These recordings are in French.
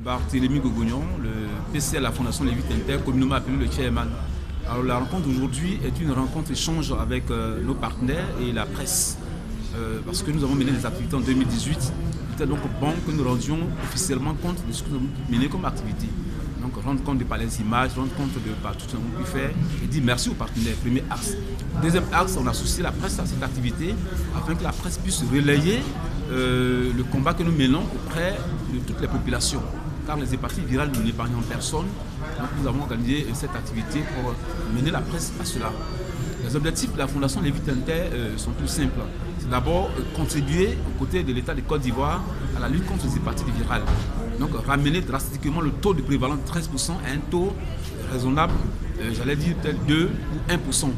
Barthélémy Gogognon, le PC à la Fondation Lévite Inter, communément appelé le chairman. Alors la rencontre d'aujourd'hui est une rencontre échange avec nos partenaires et la presse. Parce que nous avons mené des activités en 2018. Il était donc bon que nous rendions officiellement compte de ce que nous avons mené comme activité. Donc rendre compte de par les images, rendre compte de par tout ce que nous avons pu faire et dire merci aux partenaires, premier axe. Deuxième axe, on associe la presse à cette activité afin que la presse puisse relayer le combat que nous menons auprès de toutes les populations. Car les hépatites virales ne l'épargnent personne. Donc nous avons organisé cette activité pour mener la presse à cela. Les objectifs de la Fondation Lévite Inter sont tout simples. C'est d'abord contribuer aux côtés de l'État de Côte d'Ivoire à la lutte contre les hépatites virales. Donc ramener drastiquement le taux de prévalence de 13% à un taux raisonnable, j'allais dire peut-être 2 ou 1%.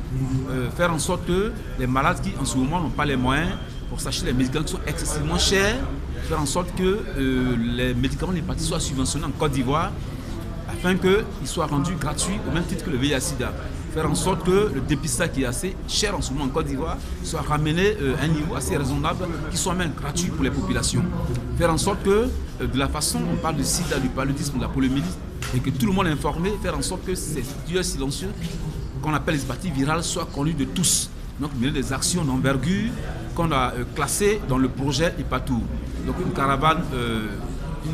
Faire en sorte que les malades qui en ce moment n'ont pas les moyens pour s'acheter les médicaments qui sont excessivement chers, faire en sorte que les médicaments de l'hépatite soient subventionnés en Côte d'Ivoire afin qu'ils soient rendus gratuits au même titre que le VIH-Sida. Faire en sorte que le dépistage qui est assez cher en ce moment en Côte d'Ivoire soit ramené à un niveau assez raisonnable, qui soit même gratuit pour les populations. Faire en sorte que, de la façon on parle de sida, du paludisme, de la poliomyélite, et que tout le monde est informé, faire en sorte que ces tueurs silencieux, qu'on appelle les hépatites virales, soient connus de tous. Donc mener des actions d'envergure qu'on a classées dans le projet Hepatour. Donc une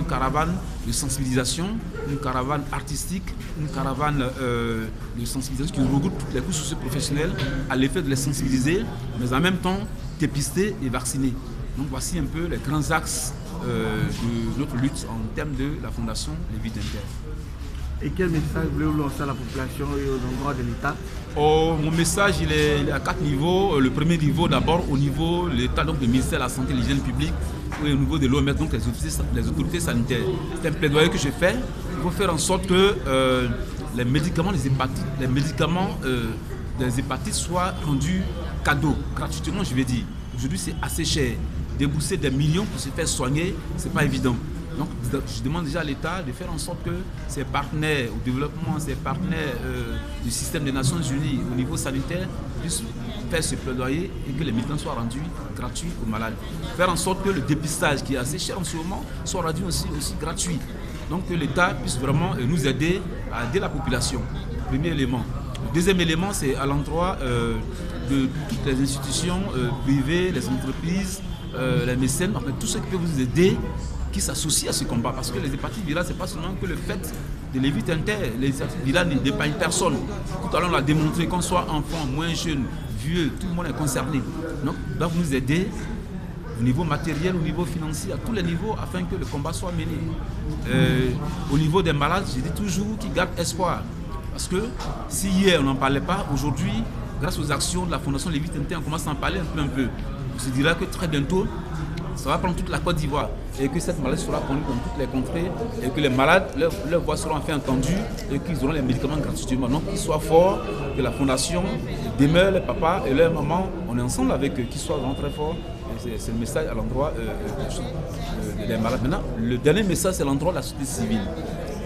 caravane de sensibilisation, une caravane artistique, une caravane de sensibilisation qui regroupe toutes les couches socio-professionnelles à l'effet de les sensibiliser, mais en même temps dépister et vacciner. Donc voici un peu les grands axes de notre lutte en termes de la Fondation Lévite Inter. Et quel message voulez-vous lancer à la population et aux endroits de l'État? Mon message il est à 4 niveaux. Le premier niveau d'abord au niveau de l'État, donc le ministère de la Santé et de l'Hygiène publique, et au niveau de l'OMS, donc les autorités sanitaires. C'est un plaidoyer que je fais. Il faut faire en sorte que les médicaments des hépatites soient rendus cadeaux, gratuitement je vais dire. Aujourd'hui c'est assez cher. Débourser des millions pour se faire soigner, c'est pas évident. Donc je demande déjà à l'État de faire en sorte que ses partenaires au développement, ses partenaires du système des Nations Unies au niveau sanitaire puissent faire ce plaidoyer et que les médicaments soient rendus gratuits aux malades. Faire en sorte que le dépistage qui est assez cher en ce moment soit rendu aussi gratuit. Donc que l'État puisse vraiment nous aider à aider la population. Premier élément. Le deuxième élément, c'est à l'endroit de toutes les institutions privées, les entreprises, les mécènes, enfin tous ceux qui peuvent vous aider, qui s'associent à ce combat. Parce que les hépatites virales, ce n'est pas seulement que le fait de Lévite Inter. Les hépatites virales n'épargnent personne. Tout à l'heure, on a démontré qu'on soit enfant, moins jeune, vieux, tout le monde est concerné. Donc, ils doivent nous aider au niveau matériel, au niveau financier, à tous les niveaux, afin que le combat soit mené. Au niveau des malades, je dis toujours qu'ils gardent espoir. Parce que si hier on n'en parlait pas, aujourd'hui, grâce aux actions de la Fondation Lévite Inter, on commence à en parler un peu. On se dira que très bientôt, ça va prendre toute la Côte d'Ivoire et que cette maladie sera connue dans toutes les contrées et que les malades, leurs voix seront enfin entendues et qu'ils auront les médicaments gratuitement. Donc qu'ils soient forts, que la Fondation demeure, les papas et leurs mamans, on est ensemble avec eux, qu'ils soient vraiment très forts. C'est le message à l'endroit des malades. Maintenant, le dernier message, c'est l'endroit de la société civile.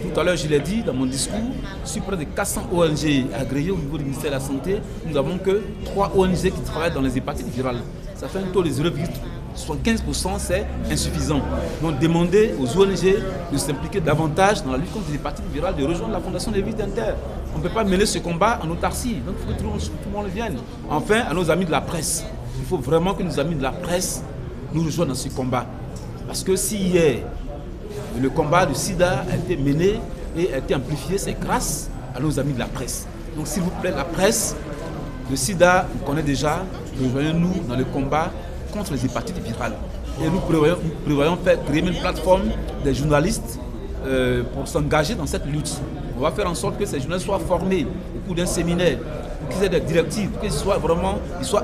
Tout à l'heure, je l'ai dit dans mon discours, sur près de 400 ONG agréées au niveau du ministère de la Santé, nous n'avons que 3 ONG qui travaillent dans les hépatites virales. Ça fait un taux de 0,75%, c'est insuffisant. Donc demander aux ONG de s'impliquer davantage dans la lutte contre les hépatites virales, de rejoindre la Fondation Lévite Inter. On ne peut pas mener ce combat en autarcie, donc il faut que tout le monde vienne. Enfin, à nos amis de la presse, il faut vraiment que nos amis de la presse nous rejoignent dans ce combat. Parce que si hier, le combat du sida a été mené et a été amplifié, c'est grâce à nos amis de la presse. Donc s'il vous plaît, la presse, le sida, on connaît déjà, rejoignez-nous dans le combat contre les hépatites virales. Et nous prévoyons créer une plateforme des journalistes pour s'engager dans cette lutte. On va faire en sorte que ces journalistes soient formés au cours d'un séminaire, qu'ils aient des directives, qu'ils soient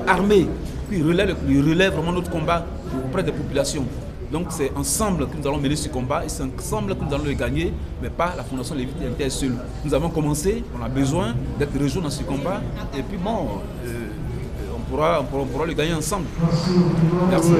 armés, qu'ils relèvent vraiment notre combat auprès des populations. Donc c'est ensemble que nous allons mener ce combat et c'est ensemble que nous allons le gagner, mais pas la Fondation Lévite Inter seule. Nous avons commencé, on a besoin d'être rejoints dans ce combat et puis bon, on pourra le gagner ensemble. Merci.